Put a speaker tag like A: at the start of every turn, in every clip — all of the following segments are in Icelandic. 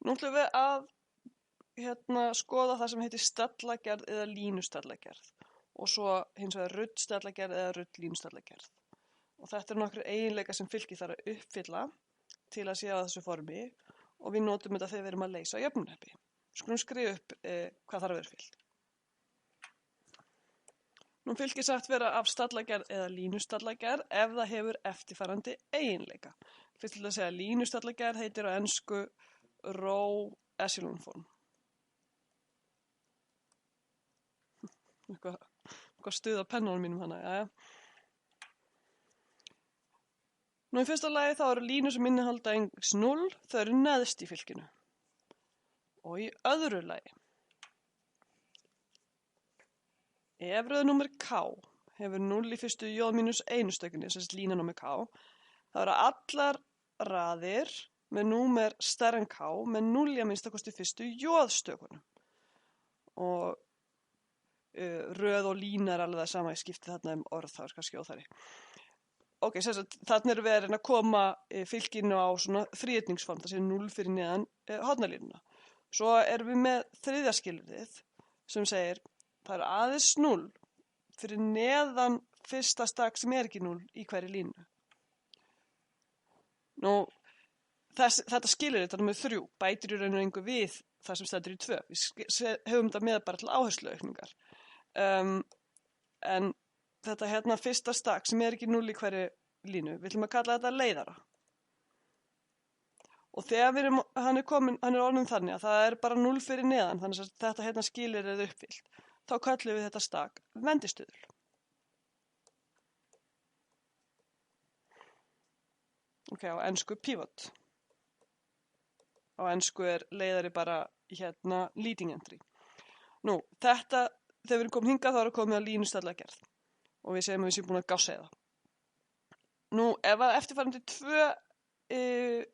A: Nú ætlum við að skoða það sem heitir stallagerð eða línustallagerð og svo hins vegar ruddstallagerð eða ruddlínustallagerð. Og þetta eru nokkrir eiginleikar sem fylki þarf að uppfylla til að sé á þessu formi og við notum þetta þegar við erum að leysa jöfnuhneppi. Skulum skrifa upp hvað þarf að vera uppfyllt. Nú fylkir sagt vera af stallagerð eða línustallagerð ef það hefur eftirfarandi eiginleika. Fyrst til að segja línustallagerð heitir á ensku row echelon form. Eitthvað stuð á pennunum mínum hana, jæja. Nú í fyrsta lagi þá eru línur sem innihalda einhvers 0, þau eru neðst í fylkinu. Og í öðru lagi, ef röðnúmer K hefur 0 í fyrstu J-1 stökunni, sem er línanúmer K, þá eru allar raðir með númer stærra en K með 0 í að minnsta kosti fyrstu J-stökunum. Og röð og lína er alveg það sama, ég skipti þarna orð, það er kannski óþarri. Ok, þarna erum við að reyna að koma fylkinu á svona þríhyrningsform, það sé 0 fyrir neðan hornalínuna. Svo erum við með þriðja skilyrðið sem segir það er aðeins 0 fyrir neðan fyrsta stak sem er ekki 0 í hverju línu. Nú, þetta skilyrðið, þetta nummer 3, bætir í raun og engu við það sem stendur í 2. Við höfum þetta með bara til áhersluaukningar. En þetta hérna fyrsta stak sem er ekki 0 í hverju línu, við ætlum að kalla þetta leiðara. Og þegar hann er orðinn þannig að það er bara 0 fyrir neðan, þannig að þetta hérna skilyrðið er uppfyllt, þá köllum við þetta stak vendistuðul. Ok, á ensku pivot. Á ensku er leiðari bara hérna leading entry. Nú, þetta, þegar við erum komin hingað þá erum við komin að línustallagerð. Og við segjum að við séum búin að gásseiða. Nú, ef að eftirfarandi 2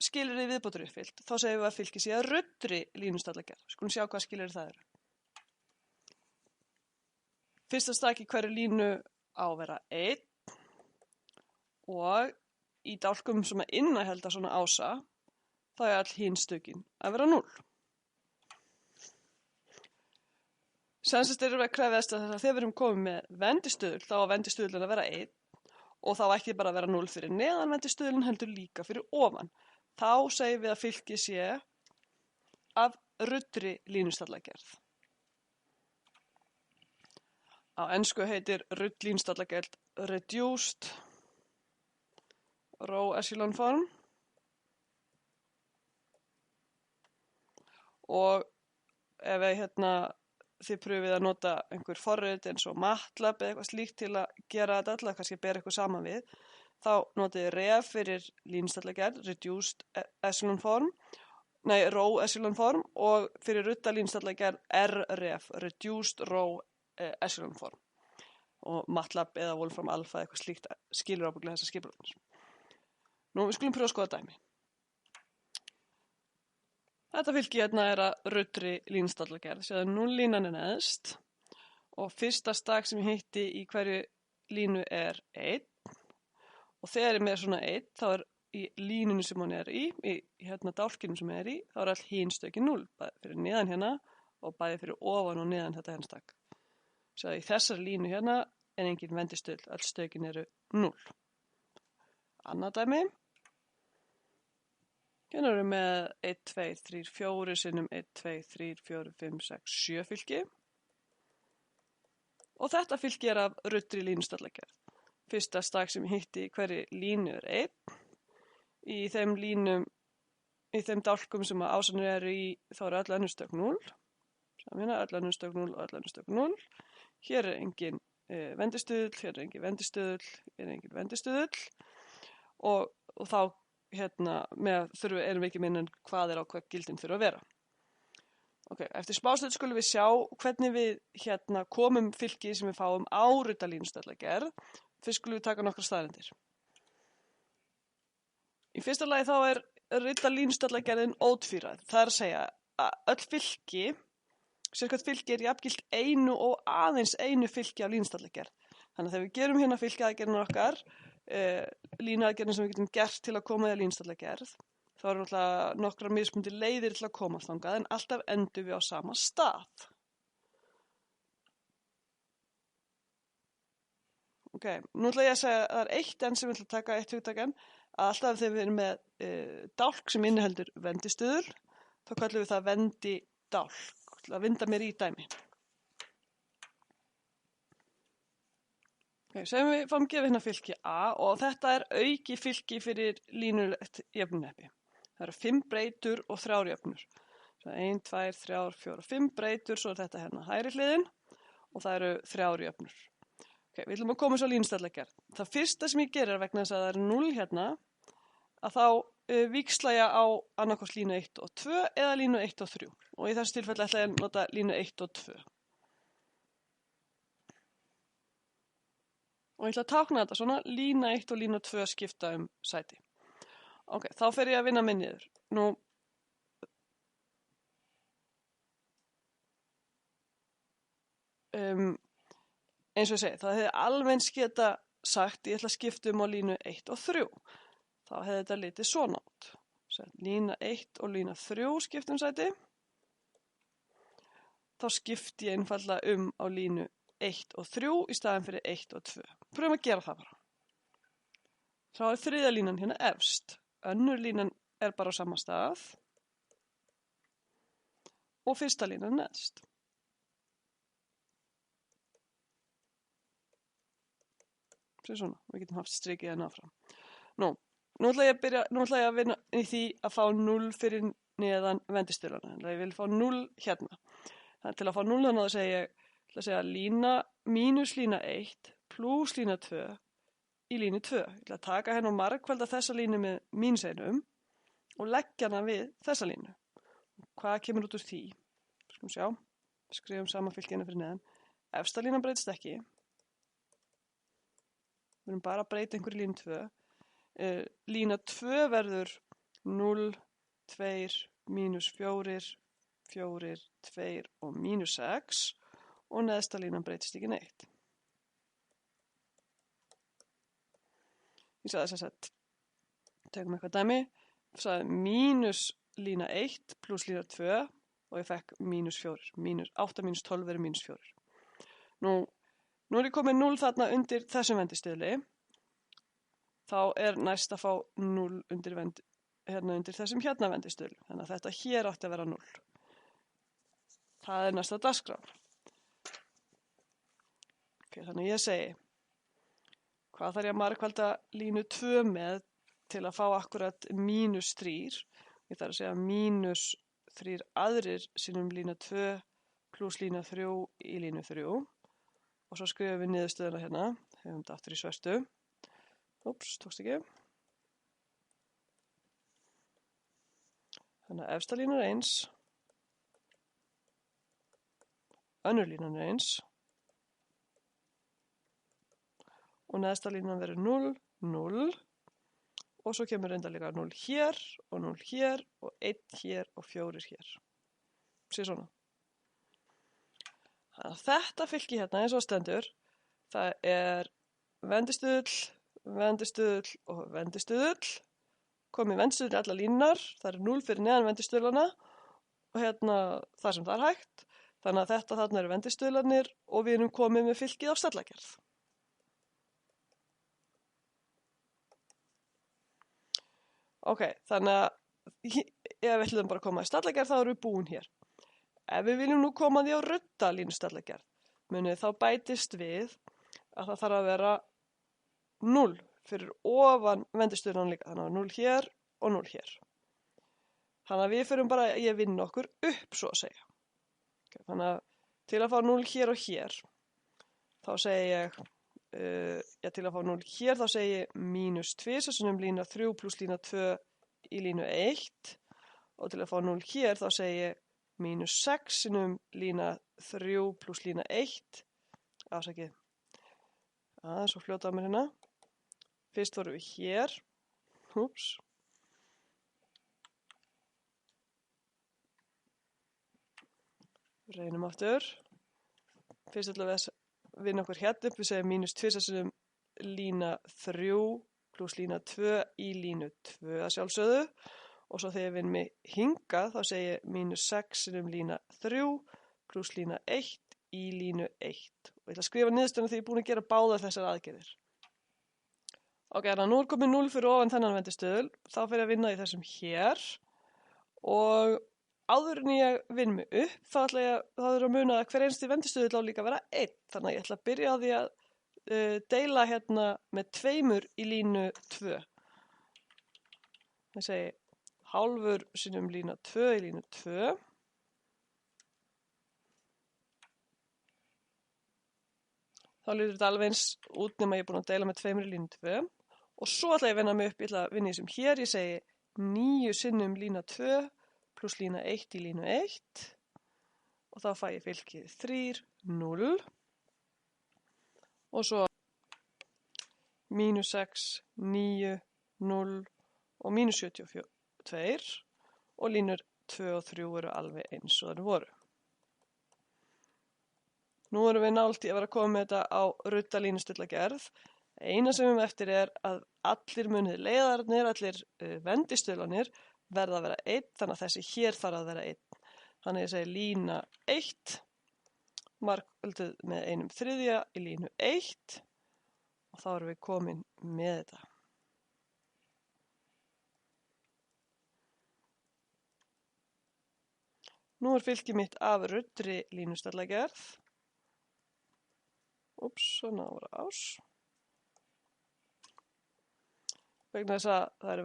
A: skilyrði viðbótur uppfyllt, þá segjum við að fylki sé að ruddri línustallagerð. Skulum sjá hvað skilyrði það eru. Fyrsta stak í hverju línu á að vera 1 og í dálkum sem að innihalda svona ása, þá er all hin stökin að vera 0. Sensast erum við að krefjast að þegar við erum komið með vendistuðul, þá á vendistuðulinn að vera 1 og þá ekki bara að vera 0 fyrir neðan vendistuðulinn heldur líka fyrir ofan. Þá segjum við að fylki sé af ruddri línustallagerð. Á ensku heitir ruddlínustallagerð reduced row echelon form og ef við þið pröfið að nota einhver forrit eins og MATLAB eða eitthvað slíkt til að gera þetta alltaf, kannski bera eitthvað saman við, þá notið REF fyrir línustallagerð, reduced echelon form, row echelon form og fyrir rudda línustallagerð RREF, reduced row echelon form. Og MATLAB eða Wolfram Alpha eitthvað slíkt skilur ábygglega þessar skipulegnir. Nú, við skulum pröfa að skoða dæmi. Þetta fylki hérna er að ruddri línustallagerð, séðu 0 línan er neðst og fyrsta stak sem ég hitti í hverju línu er 1 og þegar ég með svona 1 þá er í línunu sem hún er í dálkinu sem er í, þá er all hin stökin 0, bæði fyrir neðan hérna og bæði fyrir ofan og neðan þetta hérna stak. Séðu í þessari línu hérna er engin vendistuðl, all stökin eru 0. Annað dæmi. Hérna erum við með 1, 2, 3, 4 sinnum 1, 2, 3, 4, 5, 6, 7 fylki. Og þetta fylki er af ruddri línustallagerð. Fyrsta stak sem ég hitti í hverju línu er 1. Í þeim dálkum sem að ásanir eru í, þá eru öll önnur stök 0. Hérna, öll önnur stök 0 og öll önnur stök 0. Hér er engin vendistuðull, hér er engin vendistuðull, hér er engin vendistuðull. Og þá erum við ekki minna hvað er á hvað gildin þurfa að vera. Ok, eftir smástund skulum við sjá hvernig við komum fylki sem við fáum á rudda línustallagerð. Fyrst skulum við taka nokkra staðreyndir. Í fyrsta lagi þá er rudda línustallagerðin ótvíræð. Það er að segja að öll fylki, sérkvæmt fylki er jafngilt einu og aðeins einu fylki af línustallagerð. Þannig að þegar við gerum hérna fylkiaðgerðin okkar, línuaðgerðin sem við getum gert til að koma í línustallagerð, þá eru náttúrulega nokkrar mismunandi leiðir til að komast þangað en alltaf endum við á sama stað. Ok, nú ætla ég að segja að það er eitt enn sem við ætlum að taka, eitt hugtak enn, að alltaf þegar við erum með dálk sem inniheldur vendistuðul, þá kallum við það vendidálk, til að vinda mér í dæmi. Ok, segjum við fáum gefið hérna fylki A og þetta er auki fylki fyrir línulegt jöfnuneppi. Það eru 5 breytur og 3 jöfnur. 1, 2, 3, 4, 5 breytur, svo er þetta hérna hægri hliðin og það eru 3 jöfnur. Ok, við ætlum að koma svo línustællagerð. Það fyrsta sem ég gerir vegna þess að það er 0 hérna, að þá víxla ég á annarkvort línu 1 og 2 eða línu 1 og 3. Og í þessu tilfelli ætla ég að nota línu 1 og 2. Og ég ætla að tákna þetta svona, lína 1 og lína 2 skipta sæti. Ok, þá fer ég að vinna mig niður. Nú, eins og ég segi, það hefði alveg geta sagt ég ætla að skipta á línu 1 og 3. Þá hefði þetta litið svona út. Lína 1 og lína 3 skipta sæti. Þá skipti ég einfaldlega á línu 1 og 3 í staðin fyrir 1 og 2. Pröfum að gera það bara. Þá er þriðja línan hérna efst. Önnur línan er bara á sama stað. Og fyrsta línan neðst. Sér svona, við getum haft strikið hérna áfram. Nú ætla ég að vinna í því að fá 0 fyrir neðan vendistöðlana. Ég vil fá 0 hérna. Þannig til að fá 0 þannig að ég ætla að segja lína mínus lína 1 pluss lína 2 í línu 2. Ég ætla að taka hérna og margfalda þessa línu með mínuseinum og leggja hana við þessa línu. Hvað kemur út úr því? Skulum sjá. Skrifum saman fylkina fyrir neðan. Efsta línan breytist ekki. Við erum bara að breyta einhverju línu 2. Lína 2 verður 0, 2, mínus 4, 4, 2 og mínus 6 og neðsta línan breytist ekki neitt. Ég sagði þess að tökum eitthvað dæmi. Ég sagði mínus lína 1 pluss lína 2 og ég fekk mínus 4. 8 mínus 12 verður mínus 4. Nú er ég komið 0 þarna undir þessum vendistöðli. Þá er næst að fá 0 undir þessum hérna vendistöðli. Þannig að þetta hér átti að vera 0. Það er næsta dagskrá. Okay, þannig ég segi, hvað þarf ég að margfalda línu 2 með til að fá akkurat mínus 3? Ég þarf að segja mínus 3 aðrir sinnum lína 2 pluss lína 3 í línu 3. Og svo skrifum við niðurstöðuna hérna. Hefum þetta aftur í svörtu. Úps, tókst ekki. Þannig að efsta línan er 1. Önnur línan er 1. Og neðsta línan verður 0, 0. Og svo kemur enda líka 0 hér og 0 hér og 1 hér og 4 hér. Sér svona. Þetta fylki hérna eins og stendur, það er vendistuðull, vendistuðull og vendistuðull. Komið vendistuðull í alla línunar, það er 0 fyrir neðan vendistuðlana og hérna það sem það er hægt. Þannig að þetta þarna eru vendistuðlarnir og við erum komið með fylkið á stallagerð. Ok, þannig að ef við ætlum bara að koma í stallagerð þá erum við búin hér. Ef við viljum nú koma því á rudda línustallagerð, munið þá bætist við að það þarf að vera 0 fyrir ofan vendistöðunan líka. Þannig að 0 hér og 0 hér. Þannig að við fyrir bara að ég vinna okkur upp, svo að segja. Okay, þannig að til að fá 0 hér og hér, þá segi ég, til að fá 0 hér, þá segi ég mínus 2, sem lína 3 pluss lína 2 í línu 1. Og til að fá 0 hér, þá segi ég mínus 6 sinnum lína 3 pluss lína 1. Afsakið. Svo fljóta á mér hérna. Fyrst vorum við hér. Úps. Reynum aftur. Fyrst ætlum við að vinna okkur hérna upp. Við segjum mínus 2 sinnum lína 3 pluss lína 2 í línu 2 að sjálfsögðu. og svo þegar ég vinn mig hingað þá segi ég -6 sinnum lína 3 pluss lína 1 í línu 1. Og ég ætla að skrifa niðurstöðuna þegar ég er búin að gera báðar þessar aðgerðir. Ok, þannig að nú er komið 0 fyrir ofan þennan vendistuðul, þá fer ég að vinna í þessum hér og áður en ég vinn mig upp þá ætla ég að muna að hver einsti vendistuðull á líka að vera 1. Þannig að ég ætla að byrja á því að deila hérna með 2 í línu 2. Það segi hálfur sinnum lína 2 í línu 2. Þá lítur þetta alveg eins út nema ég er búin að deila með 2 í línu 2. Og svo ætla ég að vinna mig upp, ég ætla að vinna í þessum hér, ég segi 9 sinnum lína 2 pluss lína 1 í línu 1. Og þá fæ ég fylkið 3, 0. Og svo -6, 9, 0 og -72 og línur 2 og 3 eru alveg eins og það voru. Nú erum við nálægt í að vera að koma með þetta á rudalínustuðlagerð. Eina sem við eftir er að allir munið leiðarnir, allir vendistuðlanir verða að vera 1, þannig að þessi hér þarf að vera 1. Þannig að ég segi lína 1, margölduð með 1/3 í línu 1 og þá erum við komin með þetta. Nú er fylkið mitt af ruddri línustaðlagerð. Svona voru ás. Vegna þess að það eru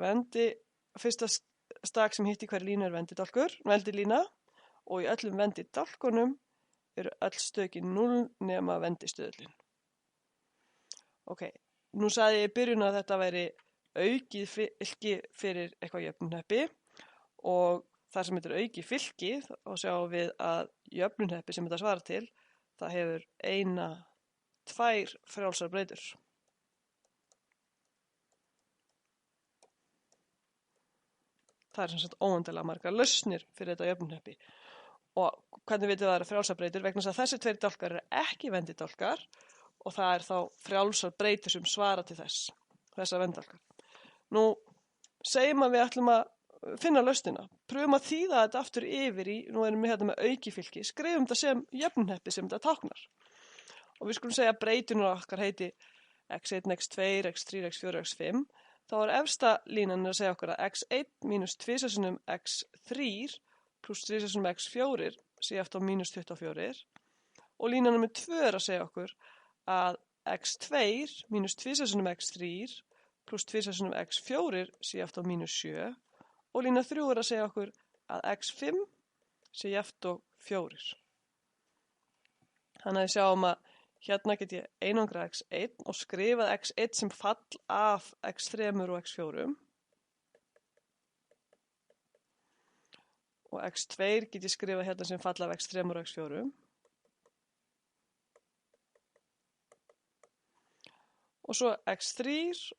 A: fyrsta stak sem hitt í hverju línu er vendilína og í öllum vendidálkunum eru öll stökin 0 nema vendistuðullin. Ok, nú sagði ég í byrjun að þetta væri aukið fylki fyrir eitthvað jöfnuhneppi og þar sem þetta er aukið fylki þá sjáum við að jöfnuhneppi sem þetta svarar til, það hefur 2 frjálsar breytur. Það er sem sagt óendanlega margar lausnir fyrir þetta jöfnuhneppi. Og hvernig vitið það eru frjálsar breytur? Vegna þess að þessi 2 dálkar eru ekki vendidálkar og það er þá frjálsar breytur sem svara til þessar vendidálkar. Nú segjum að við ætlum að finna lausnina. Pröfum að þýða þetta aftur yfir í, nú erum við hérna með aukifylki, skrifum þetta sem jöfnuhneppi sem þetta táknar. Og við skulum segja að breytunum okkar heiti x1, x2, x3, x4, x5. Þá er efsta línan að segja okkur að x1 mínus 2 sinnum x3 pluss 3 sinnum x4 sé aftur á -24. Og línan nummer 2 er að segja okkur að x2 mínus 2 sinnum x3 pluss 2 sinnum x4 sé aftur á -7. Og lína 3 er að segja okkur að x5 sé jafnt og 4. Þannig að við sjáum að hérna get ég einangra x1 og skrifað x1 sem fall af x3 og x4. Og x2 get ég skrifað hérna sem fall af x3 og x4. Og svo x3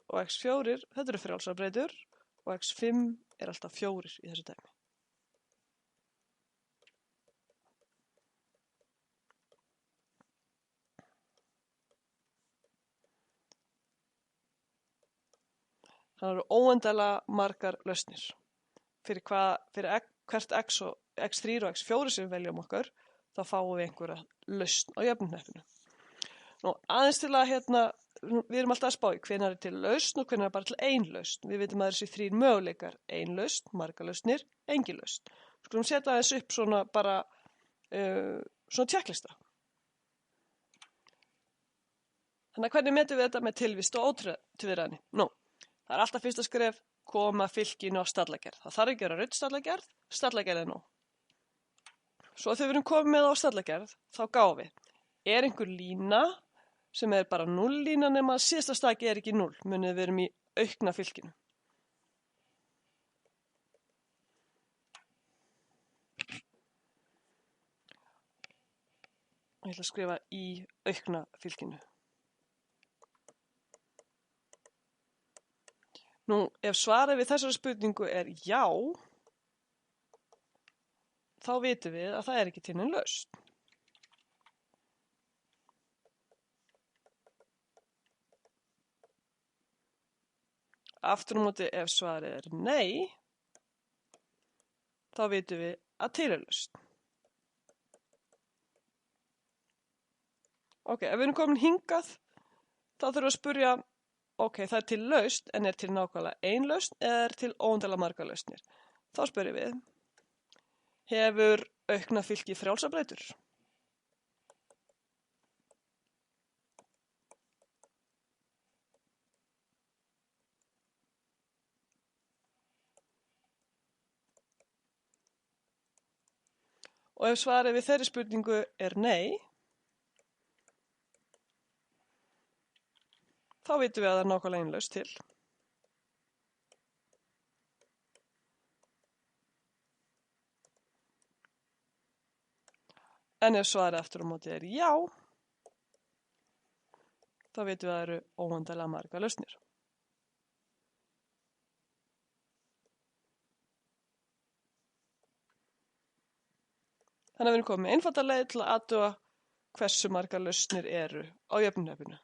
A: og x4, þetta eru frjálsar breytur og x5 er alltaf 4 í þessu dæmi. Það eru óendanlega margar lausnir. Fyrir hvert x3 og x4 sem við veljum okkur, þá fáum við einhverja lausn á jöfnuhneppinu. Nú, aðeins til að við erum alltaf að spá í hvenær er til lausn og hvenær er bara til ein lausn. Við veitum að þessi 3 möguleikar, ein lausn, margar lausnir, engin lausn. Skulum setja þessu upp svona bara, svona tjekklista. Þannig að hvernig metum við þetta með tilvist og ótvíræðni? Nú, það er alltaf fyrsta skref, koma fylkinu á staðlagerð. Það þarf ekki að vera ruddstaðlagerð, staðlagerð er nóg. Svo þegar við erum komið með á staðlagerð, þá gáum við. Er einhver lína sem er bara 0 lína nema að síðasta staki er ekki 0, munið við erum í aukna fylkinu. Ég ætla að skrifa í aukna fylkinu. Nú, ef svarið við þessari spurningu er já, þá vitum við að það er ekki til nein lausn. Aftur á móti ef svarið er nei, þá vitum við að til er lausn. Ok, ef við erum komin hingað, þá þurfum við að spyrja, ok, það er til lausn, en er til nákvæmlega ein lausn eða er til óendanlega margar lausnir? Þá spyrjum við, hefur aukna fylki frjálsar breytur? Og ef svarið við þeirri spurningu er nei, þá vitum við að það er nákvæmlega ein lausn til. En ef svarið aftur á móti er já, þá vitum við að það eru óendanlega margar lausnir. Þannig að við erum komið með einfalda leið til að athuga hversu margar lausnir eru á jöfnuhnöppinu.